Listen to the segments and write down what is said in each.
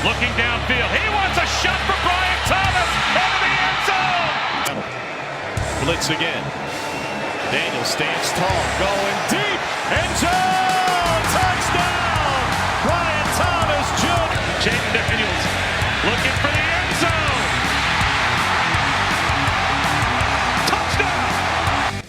Looking downfield. He wants a shot for Brian Thomas into the end zone. Blitz again. Daniels stands tall, going deep. End zone. Touchdown. Brian Thomas Jr. Jaden Daniels looking for the end zone. Touchdown.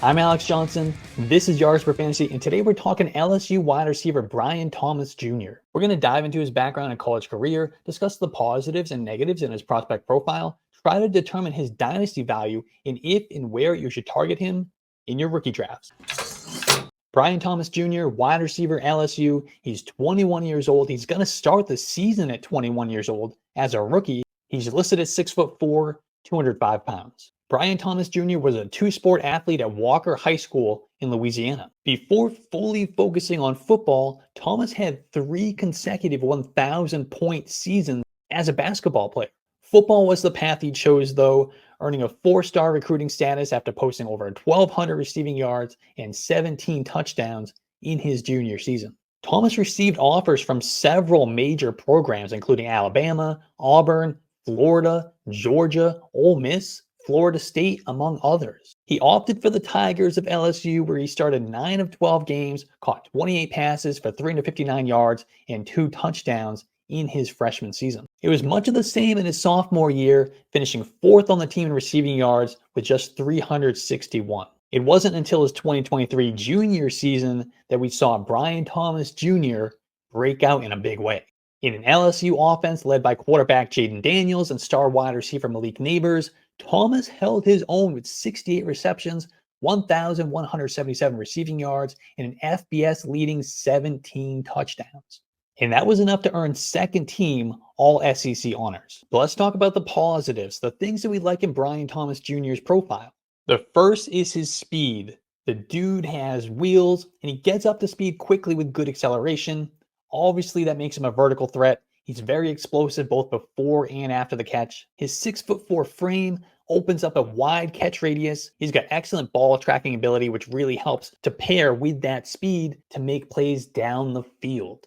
I'm Alex Johnson. This is Yards Per Fantasy, and today we're talking LSU wide receiver Brian Thomas Jr. We're going to dive into his background and college career, discuss the positives and negatives in his prospect profile, try to determine his dynasty value, and if and where you should target him in your rookie drafts. Brian Thomas Jr., wide receiver, LSU. He's 21 years old. He's going to start the season at 21 years old as a rookie. He's listed at 6'4", 205 pounds. Brian Thomas Jr. was a two-sport athlete at Walker High School in Louisiana. Before fully focusing on football, Thomas had 3 consecutive 1,000-point seasons as a basketball player. Football was the path he chose, though, earning a 4-star recruiting status after posting over 1,200 receiving yards and 17 touchdowns in his junior season. Thomas received offers from several major programs, including Alabama, Auburn, Florida, Georgia, Ole Miss, Florida State, among others. He opted for the Tigers of LSU, where he started 9 of 12 games, caught 28 passes for 359 yards and 2 touchdowns in his freshman season. It was much of the same in his sophomore year, finishing 4th on the team in receiving yards with just 361. It wasn't until his 2023 junior season that we saw Brian Thomas Jr. break out in a big way. In an LSU offense led by quarterback Jaden Daniels and star wide receiver Malik Nabers, Thomas held his own with 68 receptions, 1,177 receiving yards, and an FBS leading 17 touchdowns. And that was enough to earn second team All-SEC honors. But let's talk about the positives, the things that we like in Brian Thomas Jr.'s profile. The first is his speed. The dude has wheels, and he gets up to speed quickly with good acceleration. Obviously, that makes him a vertical threat. He's very explosive both before and after the catch. His 6'4" frame opens up a wide catch radius. He's got excellent ball tracking ability, which really helps to pair with that speed to make plays down the field.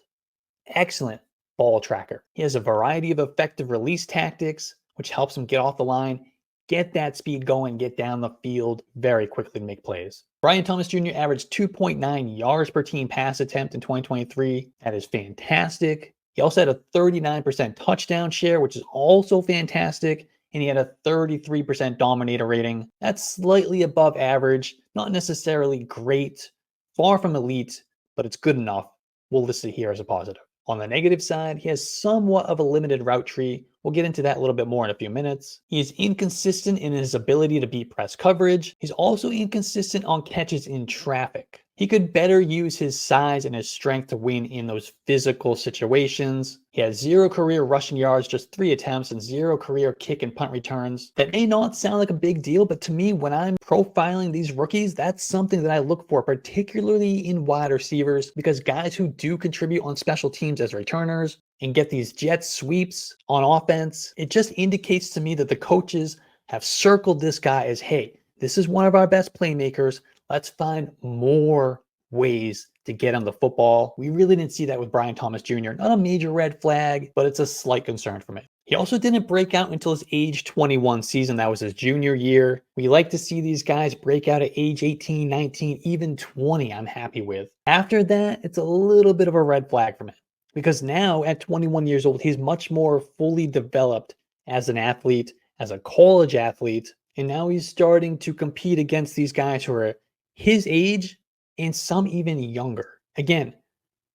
Excellent ball tracker. He has a variety of effective release tactics, which helps him get off the line, get that speed going, get down the field very quickly to make plays. Brian Thomas Jr. averaged 2.9 yards per team pass attempt in 2023. That is fantastic. He also had a 39% touchdown share, which is also fantastic. And he had a 33% dominator rating. That's slightly above average, not necessarily great, far from elite, but it's good enough. We'll list it here as a positive. On the negative side, he has somewhat of a limited route tree. We'll get into that a little bit more in a few minutes. He is inconsistent in his ability to beat press coverage. He's also inconsistent on catches in traffic. He could better use his size and his strength to win in those physical situations. He has 0 career rushing yards, just 3 attempts, and 0 career kick and punt returns. That may not sound like a big deal, but to me, when I'm profiling these rookies, that's something that I look for, particularly in wide receivers, because guys who do contribute on special teams as returners and get these jet sweeps on offense, it just indicates to me that the coaches have circled this guy as, hey, this is one of our best playmakers. Let's find more ways to get him the football. We really didn't see that with Brian Thomas Jr. Not a major red flag, but it's a slight concern for me. He also didn't break out until his age 21 season. That was his junior year. We like to see these guys break out at age 18, 19, even 20, I'm happy with. After that, it's a little bit of a red flag for me. Because now at 21 years old, he's much more fully developed as an athlete, as a college athlete. And now he's starting to compete against these guys who are his age and some even younger. Again,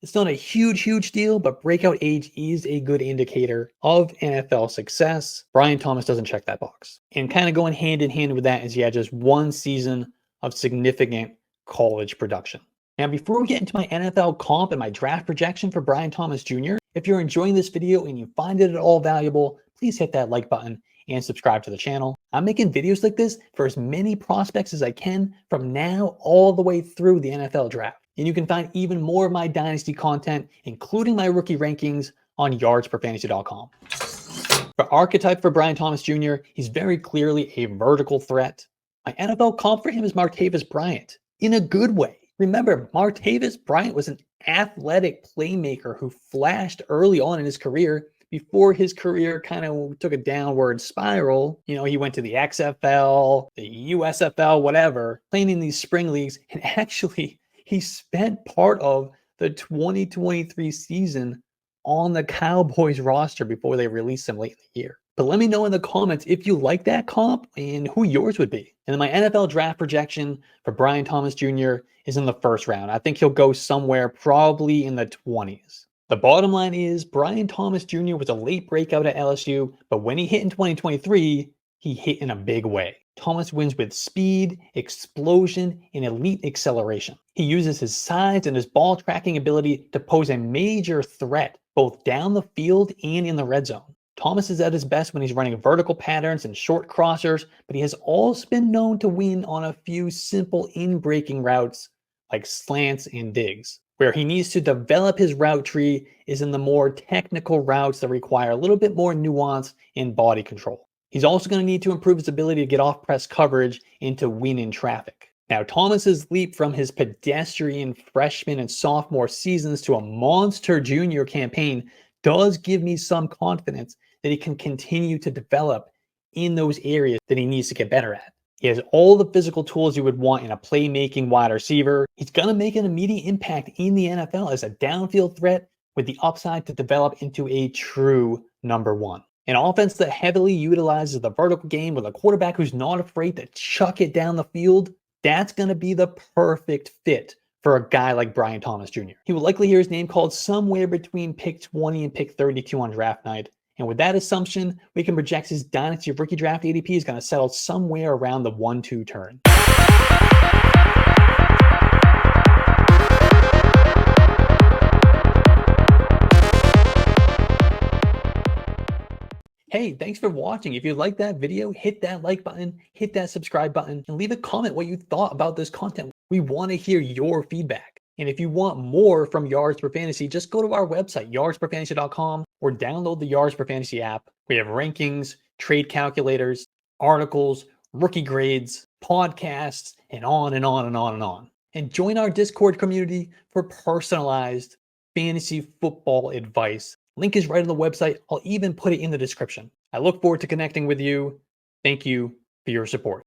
it's not a huge deal, but breakout age is a good indicator of NFL success. Brian Thomas doesn't check that box. And kind of going hand in hand with that is he had just 1 season of significant college production. Now, before we get into my NFL comp and my draft projection for Brian Thomas Jr., if you're enjoying this video and you find it at all valuable, please hit that like button and subscribe to the channel. I'm making videos like this for as many prospects as I can from now all the way through the NFL draft. And you can find even more of my Dynasty content, including my rookie rankings, on yardsperfantasy.com. For archetype for Brian Thomas Jr., he's very clearly a vertical threat. My NFL comp for him is Martavis Bryant, in a good way. Remember, Martavis Bryant was an athletic playmaker who flashed early on in his career before his career kind of took a downward spiral. You know, he went to the XFL, the USFL, whatever, playing in these spring leagues. And actually, he spent part of the 2023 season on the Cowboys roster before they released him late in the year. But let me know in the comments if you like that comp and who yours would be. And then my NFL draft projection for Brian Thomas Jr. is in the first round. I think he'll go somewhere probably in the 20s. The bottom line is Brian Thomas Jr. was a late breakout at LSU, but when he hit in 2023, he hit in a big way. Thomas wins with speed, explosion, and elite acceleration. He uses his size and his ball tracking ability to pose a major threat both down the field and in the red zone. Thomas is at his best when he's running vertical patterns and short crossers, but he has also been known to win on a few simple in-breaking routes like slants and digs. Where he needs to develop his route tree is in the more technical routes that require a little bit more nuance and body control. He's also going to need to improve his ability to get off press coverage and to win in traffic. Now, Thomas's leap from his pedestrian freshman and sophomore seasons to a monster junior campaign does give me some confidence that he can continue to develop in those areas that he needs to get better at. He has all the physical tools you would want in a playmaking wide receiver. He's going to make an immediate impact in the NFL as a downfield threat with the upside to develop into a true number one. An offense that heavily utilizes the vertical game with a quarterback who's not afraid to chuck it down the field, that's going to be the perfect fit for a guy like Brian Thomas Jr. He will likely hear his name called somewhere between pick 20 and pick 32 on draft night. And with that assumption, we can project his Dynasty rookie draft ADP is going to settle somewhere around the 1-2 turn. Hey, thanks for watching. If you liked that video, hit that like button, hit that subscribe button, and leave a comment what you thought about this content. We want to hear your feedback. And if you want more from Yards Per Fantasy, just go to our website, yardsperfantasy.com, or download the Yards Per Fantasy app. We have rankings, trade calculators, articles, rookie grades, podcasts, and on and on and on and on. And join our Discord community for personalized fantasy football advice. Link is right on the website. I'll even put it in the description. I look forward to connecting with you. Thank you for your support.